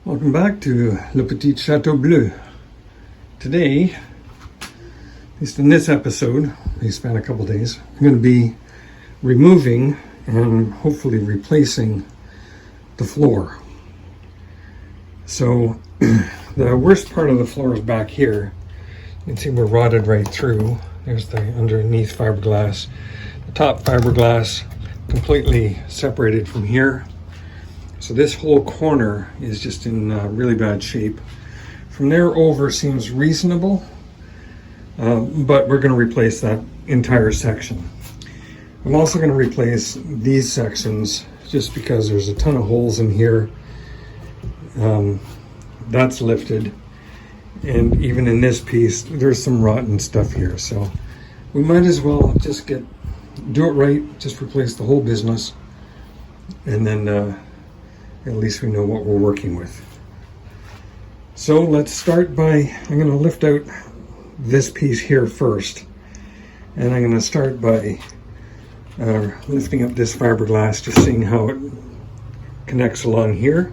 Welcome back to Le Petite Chateau Bleu. Today, at least in this episode, they span a couple days, I'm going to be removing and hopefully replacing the floor. So the worst part of the floor is back here. You can see we're rotted right through. There's the underneath fiberglass. The top fiberglass completely separated from here. So this whole corner is just in really bad shape. From there over seems reasonable, but we're going to replace that entire section. I'm also going to replace these sections just because there's a ton of holes in here. That's lifted, and even in this piece there's some rotten stuff here, so we might as well just do it right, just replace the whole business, and then at least we know what we're working with. So let's start by, I'm going to lift out this piece here first, and I'm going to start by lifting up this fiberglass, just seeing how it connects along here.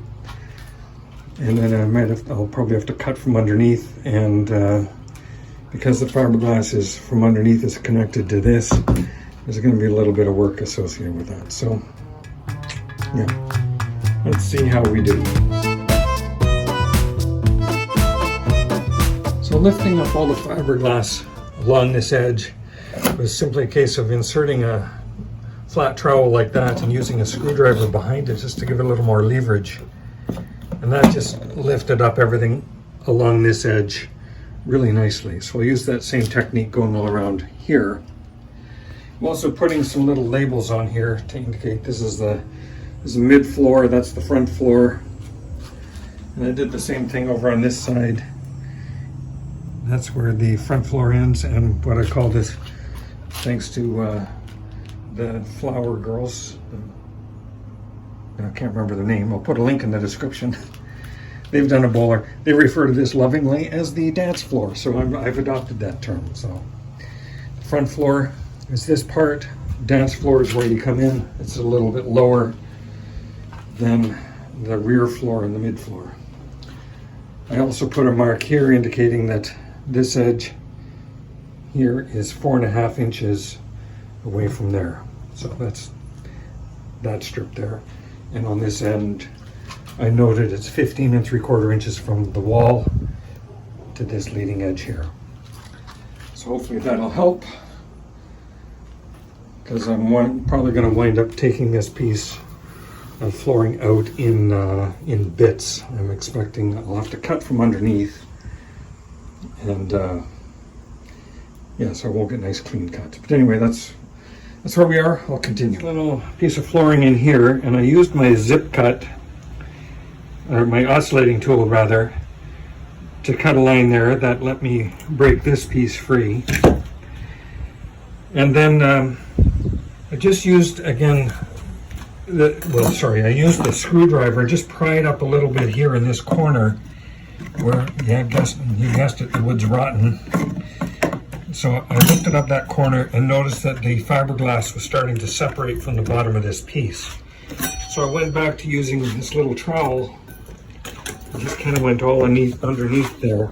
And then I'll probably have to cut from underneath, and because the fiberglass is from underneath is connected to this, there's going to be a little bit of work associated with that. So yeah, let's see how we do. So lifting up all the fiberglass along this edge was simply a case of inserting a flat trowel like that and using a screwdriver behind it just to give it a little more leverage. And that just lifted up everything along this edge really nicely. So I'll use that same technique going all around here. I'm also putting some little labels on here to indicate this is the mid floor, that's the front floor. And I did the same thing over on this side. That's where the front floor ends, and what I call this, thanks to the flower girls, I can't remember the name, I'll put a link in the description. They've done a bowler. They refer to this lovingly as the dance floor, so I've adopted that term. So the front floor is this part, dance floor is where you come in. It's a little bit lower than the rear floor and the mid floor. I also put a mark here indicating that this edge here is 4.5 inches away from there. So that's that strip there. And on this end, I noted it's 15 3/4 inches from the wall to this leading edge here. So hopefully that'll help, because I'm probably going to wind up taking this piece of flooring out in bits. I'm expecting I'll have to cut from underneath, and yeah, so I won't get nice clean cuts. But anyway, that's where we are. I'll continue. Little piece of flooring in here, and I used my zip cut, or my oscillating tool rather, to cut a line there that let me break this piece free. And then I just used again I used the screwdriver, just pry it up a little bit here in this corner where you guessed it, the wood's rotten. So I lifted up that corner and noticed that the fiberglass was starting to separate from the bottom of this piece. So I went back to using this little trowel and just kind of went all underneath there,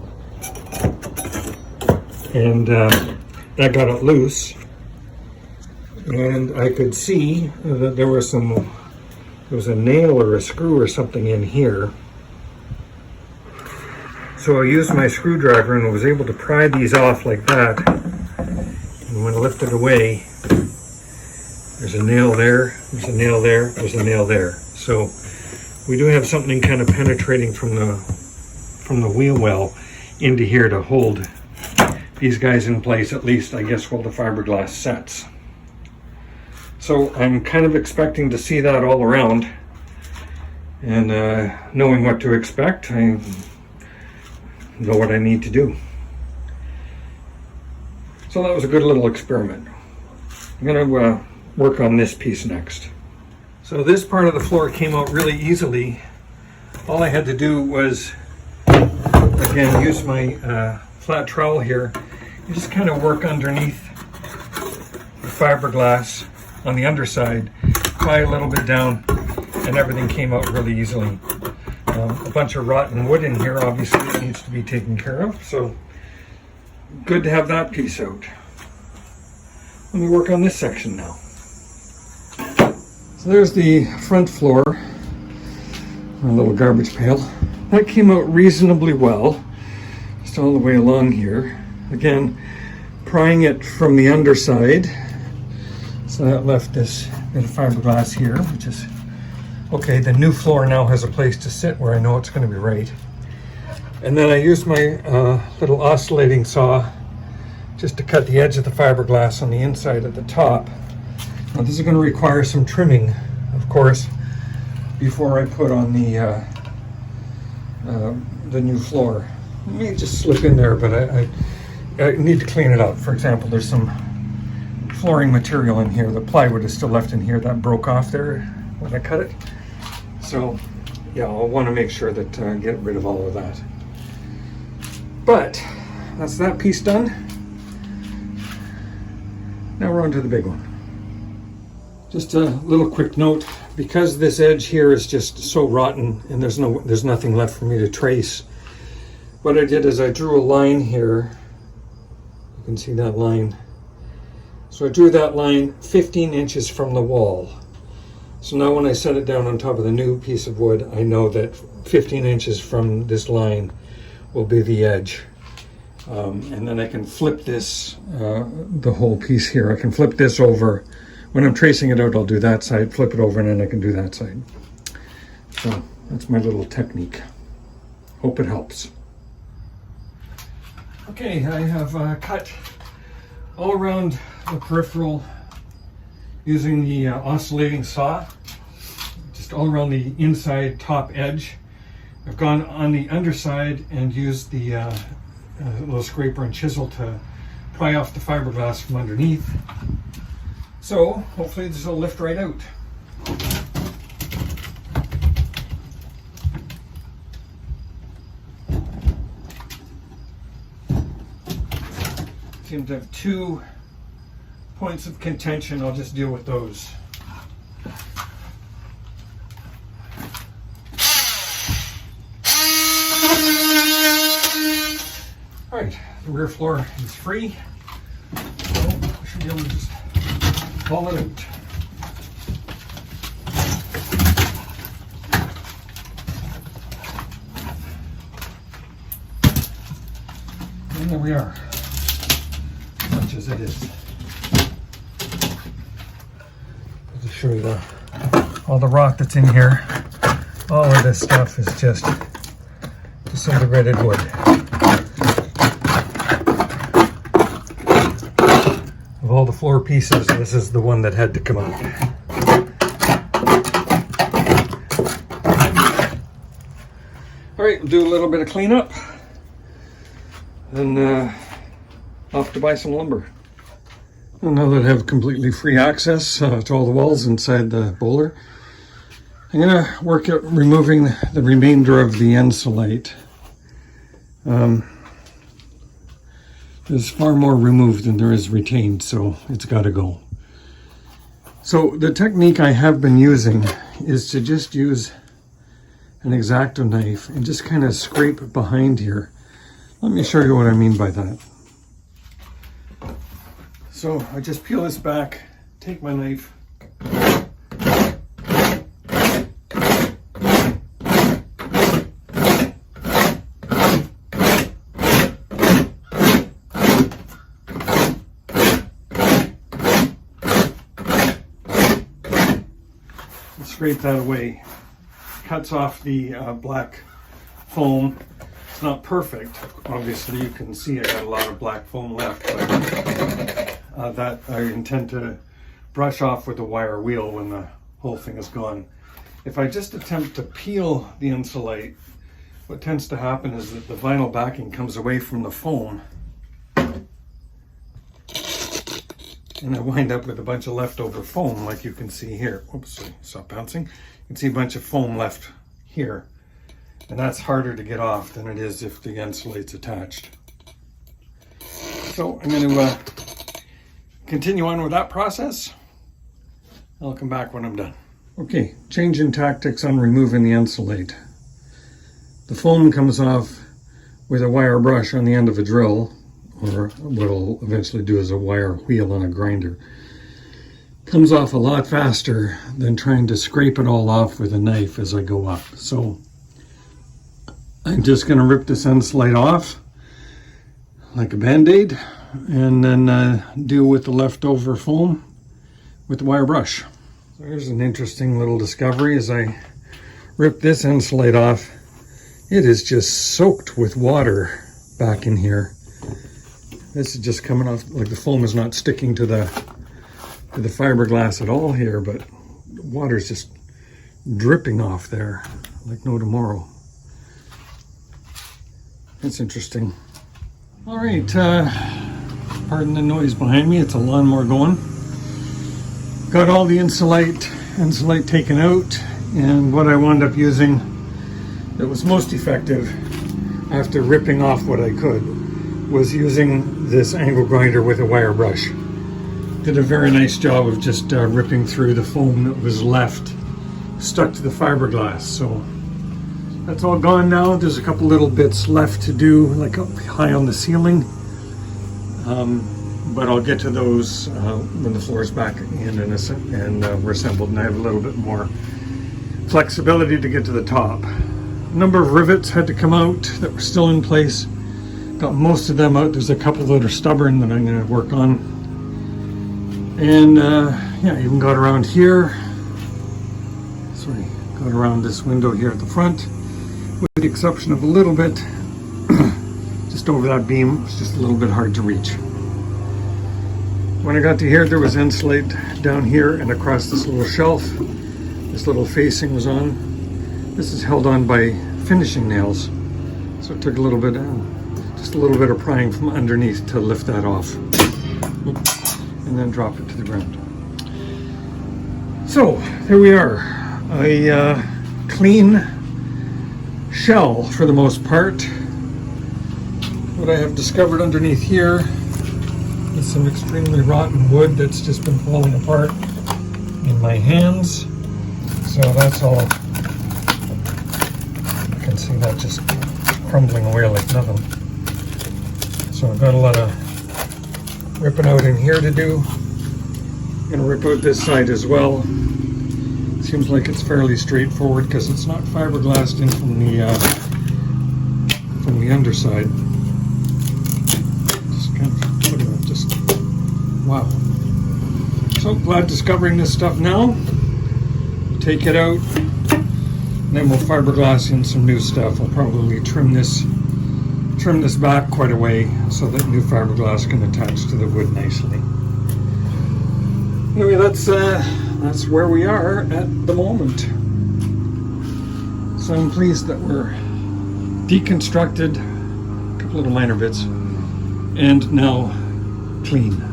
and that got it loose. And I could see that there was a nail or a screw or something in here. So I used my screwdriver and was able to pry these off like that. And when I lifted away, there's a nail there, there's a nail there, there's a nail there. So we do have something kind of penetrating from the wheel well into here to hold these guys in place, at least I guess while the fiberglass sets. So I'm kind of expecting to see that all around, and knowing what to expect, I know what I need to do. So that was a good little experiment. I'm going to work on this piece next. So this part of the floor came out really easily. All I had to do was, again, use my flat trowel here and just kind of work underneath the fiberglass on the underside, pry a little bit down, and everything came out really easily. a bunch of rotten wood in here. Obviously it needs to be taken care of, so good to have that piece out. Let me work on this section now. So there's the front floor, a little garbage pail. That came out reasonably well, just all the way along here. Again, prying it from the underside. So that left this bit of fiberglass here, which is okay. The new floor now has a place to sit where I know it's going to be right. And then I used my little oscillating saw just to cut the edge of the fiberglass on the inside at the top. Now this is going to require some trimming, of course, before I put on the new floor. It may just slip in there, but I need to clean it up. For example, there's some flooring material in here. The plywood is still left in here. That broke off there when I cut it. So yeah, I'll want to make sure that get rid of all of that. But that's that piece done. Now we're on to the big one. Just a little quick note, because this edge here is just so rotten and there's nothing left for me to trace. What I did is I drew a line here. You can see that line. So I drew that line 15 inches from the wall. So now when I set it down on top of the new piece of wood, I know that 15 inches from this line will be the edge. And then I can flip this, the whole piece here. I can flip this over. When I'm tracing it out, I'll do that side, flip it over, and then I can do that side. So that's my little technique. Hope it helps. Okay, I have cut all around the peripheral using the oscillating saw, just all around the inside top edge. I've gone on the underside and used the little scraper and chisel to pry off the fiberglass from underneath. So hopefully this will lift right out. Seems to have 2 points of contention. I'll just deal with those. All right, the rear floor is free, so I should be able to just haul it out. And there we are, much as it is. I'll just show you all the rock that's in here. All of this stuff is just disintegrated wood. Of all the floor pieces, this is the one that had to come out. All right, we'll do a little bit of cleanup, and off to buy some lumber. And now that I have completely free access to all the walls inside the bowler, I'm going to work at removing the remainder of the insulate. There's far more removed than there is retained, so it's got to go. So the technique I have been using is to just use an X-Acto knife and just kind of scrape behind here. Let me show you what I mean by that. So I just peel this back, take my knife, scrape that away. Cuts off the black foam. It's not perfect. Obviously you can see I got a lot of black foam left, but that I intend to brush off with a wire wheel when the whole thing is gone. If I just attempt to peel the insulate, what tends to happen is that the vinyl backing comes away from the foam, and I wind up with a bunch of leftover foam, like you can see here. Oops, stop bouncing. You can see a bunch of foam left here, and that's harder to get off than it is if the insulate's attached. So I'm going to continue on with that process. I'll come back when I'm done. Okay, change in tactics on removing the insulate. The foam comes off with a wire brush on the end of a drill, or what I'll eventually do is a wire wheel on a grinder. Comes off a lot faster than trying to scrape it all off with a knife as I go up. So I'm just going to rip this end slide off like a band-aid and then deal with the leftover foam with the wire brush. So here's an interesting little discovery. As I rip this end slide off, it is just soaked with water back in here. This is just coming off, like the foam is not sticking to the fiberglass at all here, but the water's just dripping off there like no tomorrow. That's interesting. All right, pardon the noise behind me. It's a lawnmower going. Got all the insulate taken out, and what I wound up using that was most effective after ripping off what I could was using this angle grinder with a wire brush. Did a very nice job of just ripping through the foam that was left stuck to the fiberglass. So that's all gone now. There's a couple little bits left to do, like up high on the ceiling, but I'll get to those when the floor is back in and reassembled, and I have a little bit more flexibility to get to the top. A number of rivets had to come out that were still in place. Got most of them out. There's a couple that are stubborn that I'm going to work on. And yeah, even got around here. Sorry, got around this window here at the front, with the exception of a little bit just over that beam. It's just a little bit hard to reach. When I got to here, there was insulate down here and across this little shelf. This little facing was on. This is held on by finishing nails, so it took a little bit, just a little bit of prying from underneath to lift that off, and then drop it to the ground. So there we are, a clean shell for the most part. What I have discovered underneath here is some extremely rotten wood that's just been falling apart in my hands. So that's all. You can see that just crumbling away like nothing. So I've got a lot of ripping out in here to do. I'm going to rip out this side as well. Seems like it's fairly straightforward because it's not fiberglassed in from the underside. Just kind of look at that, just wow. So glad discovering this stuff now. Take it out, and then we'll fiberglass in some new stuff. I'll probably trim this back quite a way so that new fiberglass can attach to the wood nicely. Anyway, that's where we are at the moment. So I'm pleased that we're deconstructed, a couple little minor bits, and now clean.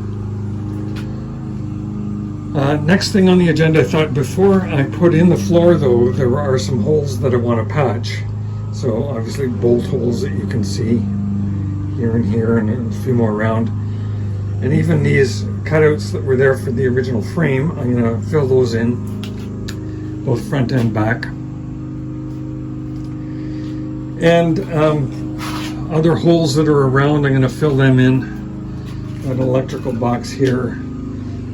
Next thing on the agenda, I thought before I put in the floor, though, there are some holes that I want to patch. So obviously bolt holes that you can see here and a few more around. And even these cutouts that were there for the original frame, I'm going to fill those in, both front and back. And other holes that are around, I'm going to fill them in. Got an electrical box here,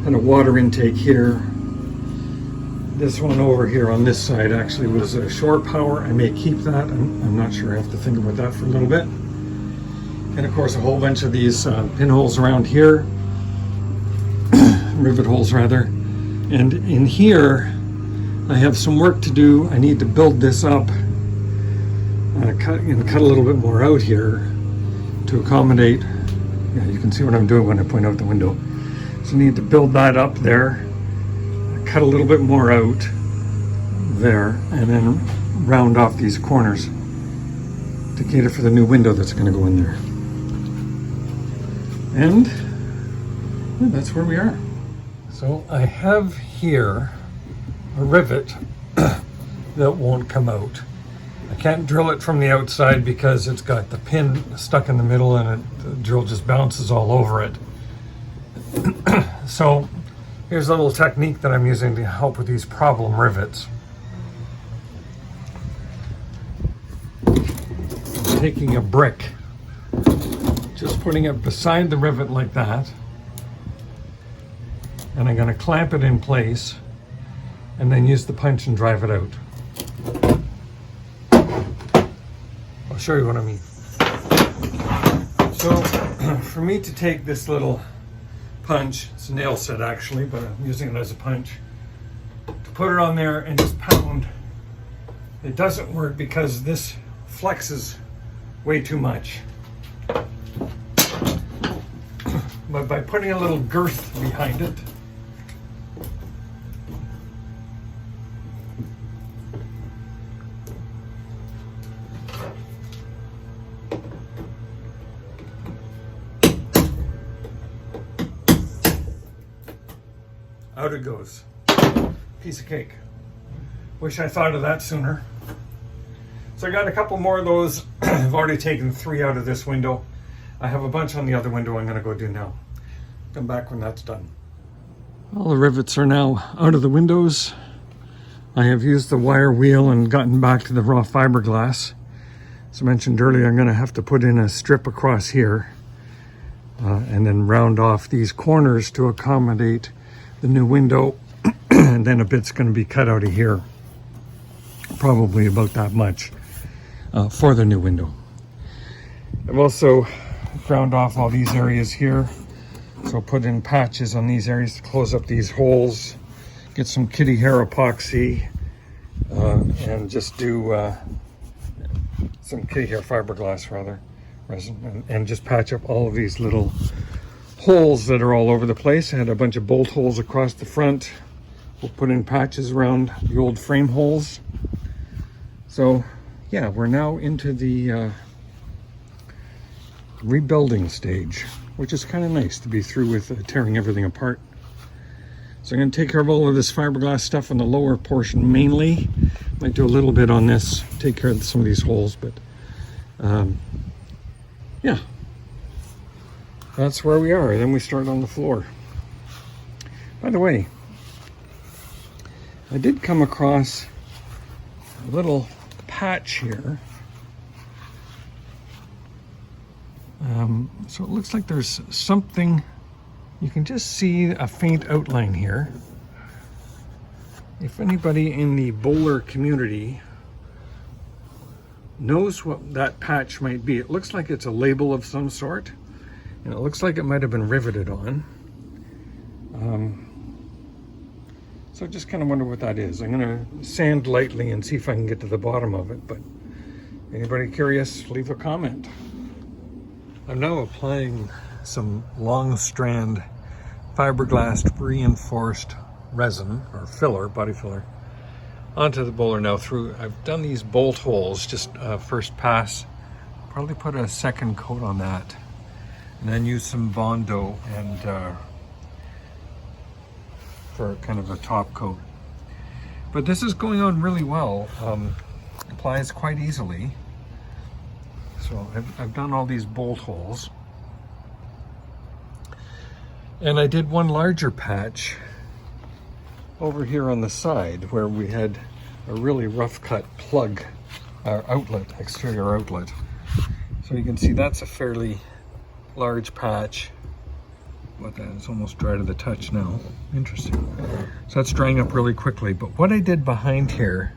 and a water intake here. This one over here on this side actually was a shore power. I may keep that. I'm not sure. I have to think about that for a little bit. And of course a whole bunch of these pinholes around here, rivet holes rather. And in here I have some work to do. I need to build this up, cut a little bit more out here to accommodate. Yeah, you can see what I'm doing when I point out the window. So I need to build that up there, cut a little bit more out there, and then round off these corners to cater for the new window that's going to go in there. And yeah, that's where we are. So I have here a rivet that won't come out. I can't drill it from the outside because it's got the pin stuck in the middle and the drill just bounces all over it. So here's a little technique that I'm using to help with these problem rivets. taking a brick, just putting it beside the rivet like that, and I'm going to clamp it in place and then use the punch and drive it out. I'll show you what I mean. So for me to take this little punch, it's a nail set actually, but I'm using it as a punch, to put it on there and just pound, it doesn't work because this flexes way too much. But by putting a little girth behind it, out it goes. Piece of cake. Wish I thought of that sooner. So I got a couple more of those. I've already taken 3 out of this window. I have a bunch on the other window I'm going to go do now. Come back when that's done. All the rivets are now out of the windows. I have used the wire wheel and gotten back to the raw fiberglass. As I mentioned earlier, I'm going to have to put in a strip across here and then round off these corners to accommodate the new window. And then a bit's going to be cut out of here. Probably about that much for the new window. I've also ground off all these areas here. So put in patches on these areas to close up these holes. Get some kitty hair epoxy and just do some kitty hair fiberglass rather, resin, and just patch up all of these little holes that are all over the place. I had a bunch of bolt holes across the front. We'll put in patches around the old frame holes. So yeah, we're now into the rebuilding stage, which is kind of nice to be through with tearing everything apart. So I'm going to take care of all of this fiberglass stuff on the lower portion mainly. Might do a little bit on this, take care of some of these holes, but yeah, that's where we are. Then we start on the floor. By the way, I did come across a little patch here. So it looks like there's something, you can just see a faint outline here. If anybody in the bowler community knows what that patch might be, it looks like it's a label of some sort, and it looks like it might have been riveted on. So I just kind of wonder what that is. I'm going to sand lightly and see if I can get to the bottom of it, but anybody curious, leave a comment. I'm now applying some long strand fiberglass reinforced resin or filler, body filler, onto the bowler now through. I've done these bolt holes, just first pass, probably put a second coat on that, and then use some Bondo and for kind of a top coat. But this is going on really well. Applies quite easily. So I've done all these bolt holes. And I did one larger patch over here on the side where we had a really rough cut plug, outlet, exterior outlet. So you can see that's a fairly large patch, but it's almost dry to the touch now. Interesting. So that's drying up really quickly. But what I did behind here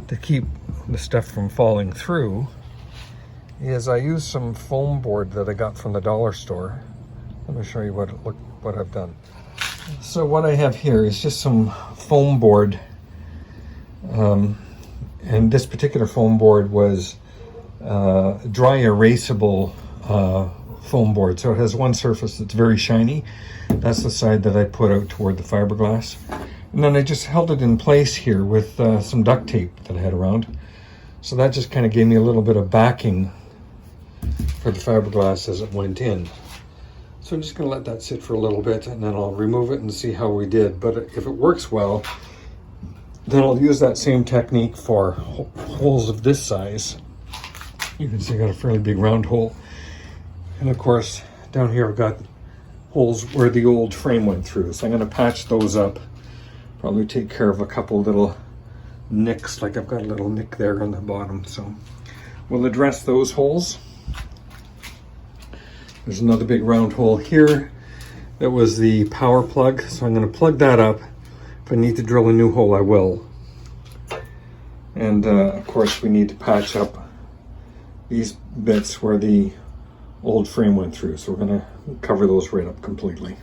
to keep the stuff from falling through is I used some foam board that I got from the dollar store. Let me show you what I've done. So what I have here is just some foam board, and this particular foam board was dry erasable foam board. So it has one surface that's very shiny. That's the side that I put out toward the fiberglass. And then I just held it in place here with some duct tape that I had around. So that just kind of gave me a little bit of backing for the fiberglass as it went in. So I'm just going to let that sit for a little bit, and then I'll remove it and see how we did. But if it works well, then I'll use that same technique for holes of this size. You can see I got a fairly big round hole. And of course, down here I've got holes where the old frame went through. So I'm going to patch those up. Probably take care of a couple little nicks, like I've got a little nick there on the bottom. So we'll address those holes. There's another big round hole here. That was the power plug, so I'm going to plug that up. If I need to drill a new hole, I will. And of course, we need to patch up these bits where the old frame went through, so we're going to cover those right up completely.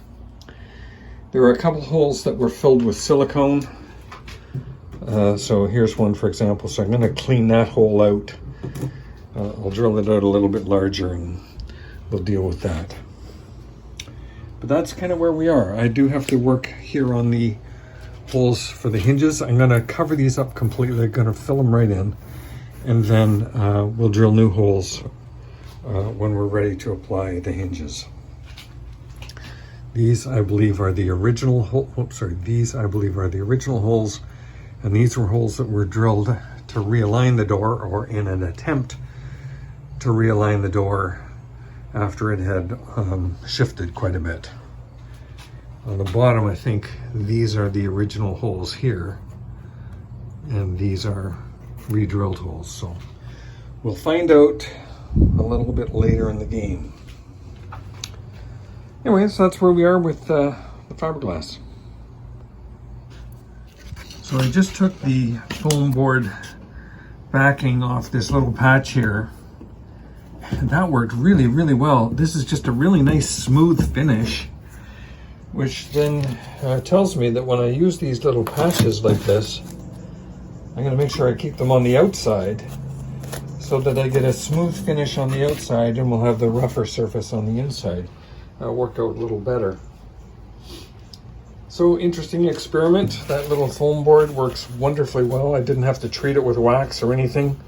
There are a couple holes that were filled with silicone. So here's one, for example. So I'm going to clean that hole out. I'll drill it out a little bit larger and we'll deal with that. But that's kind of where we are. I do have to work here on the holes for the hinges. I'm going to cover these up completely. I'm going to fill them right in. And then we'll drill new holes when we're ready to apply the hinges. These, I believe, are the original these, I believe, are the original holes. And these were holes that were drilled to realign the door, or in an attempt to realign the door after it had shifted quite a bit. On the bottom, I think these are the original holes here. And these are re-drilled holes. So we'll find out a little bit later in the game. Anyways, that's where we are with the fiberglass. So I just took the foam board backing off this little patch here. And that worked really, really well. This is just a really nice smooth finish, which then tells me that when I use these little patches like this, I'm going to make sure I keep them on the outside so that I get a smooth finish on the outside and we'll have the rougher surface on the inside. Work out a little better. So interesting experiment. That little foam board works wonderfully well. I didn't have to treat it with wax or anything.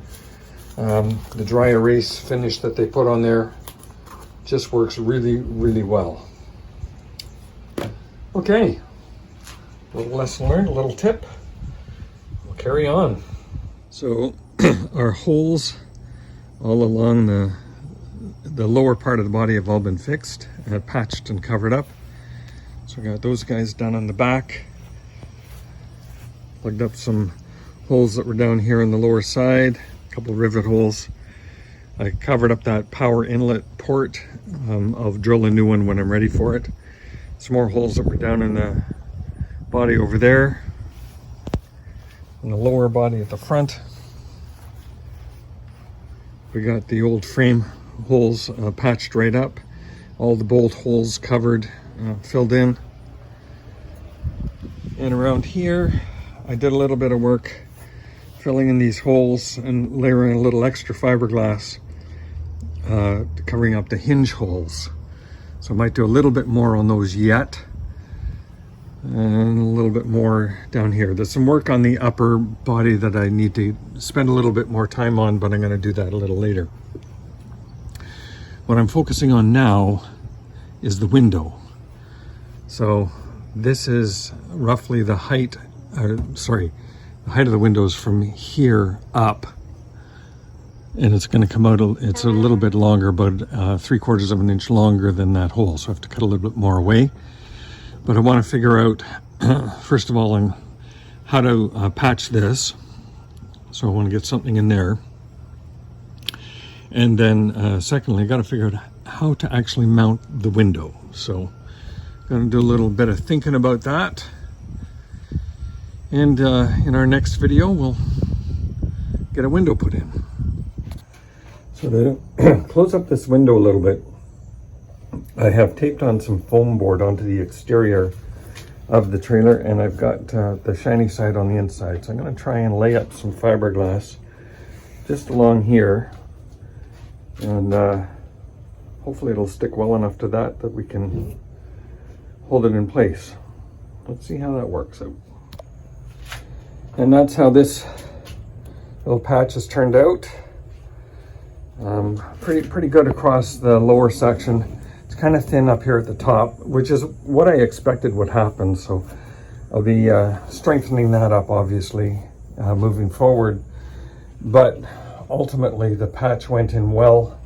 The dry erase finish that they put on there just works really, really well. Okay, a little lesson learned, a little tip. We'll carry on. So our holes all along the lower part of the body have all been fixed, patched and covered up. So I got those guys done on the back. Plugged up some holes that were down here on the lower side, a couple rivet holes. I covered up that power inlet port. I'll drill a new one when I'm ready for it. Some more holes that were down in the body over there. And the lower body at the front. We got the old frame holes patched right up, all the bolt holes covered, filled in. And around here I did a little bit of work filling in these holes and layering a little extra fiberglass covering up the hinge holes. So I might do a little bit more on those yet, and a little bit more down here. There's some work on the upper body that I need to spend a little bit more time on, but I'm going to do that a little later. What I'm focusing on now is the window. So this is roughly the height, the height of the windows from here up. And it's going to come out, it's a little bit longer, about 3/4 of an inch longer than that hole. So I have to cut a little bit more away. But I want to figure out, first of all, how to patch this. So I want to get something in there. And then secondly, I got to figure out how to actually mount the window. So I'm going to do a little bit of thinking about that. And in our next video, we'll get a window put in. So to close up this window a little bit, I have taped on some foam board onto the exterior of the trailer, and I've got the shiny side on the inside. So I'm going to try and lay up some fiberglass just along here, and hopefully it'll stick well enough to that we can hold it in place. Let's see how that works out. And that's how this little patch has turned out. Pretty good across the lower section. It's kind of thin up here at the top, which is what I expected would happen. So I'll be strengthening that up, obviously, moving forward. But ultimately, the patch went in well.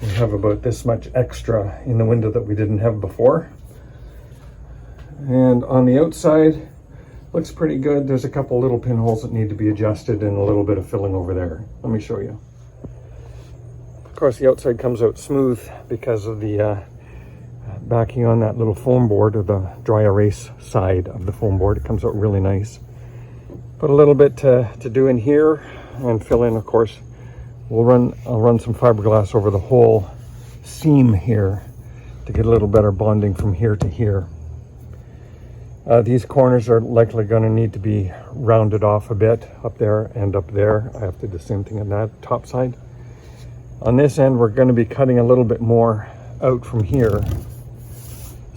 We have about this much extra in the window that we didn't have before. And on the outside, looks pretty good. There's a couple little pinholes that need to be adjusted and a little bit of filling over there. Let me show you. Of course, the outside comes out smooth because of the backing on that little foam board, or the dry erase side of the foam board. It comes out really nice. Put a little bit to do in here and fill in, of course. I'll run some fiberglass over the whole seam here to get a little better bonding from here to here. These corners are likely going to need to be rounded off a bit up there and up there. I have to do the same thing on that top side. On this end, we're going to be cutting a little bit more out from here.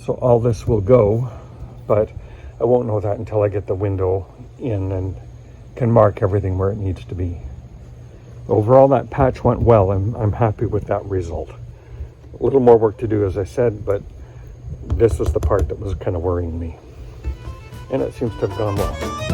So all this will go, but I won't know that until I get the window in and can mark everything where it needs to be. Overall, that patch went well, and I'm happy with that result. A little more work to do, as I said, but this was the part that was kind of worrying me. And it seems to have gone well.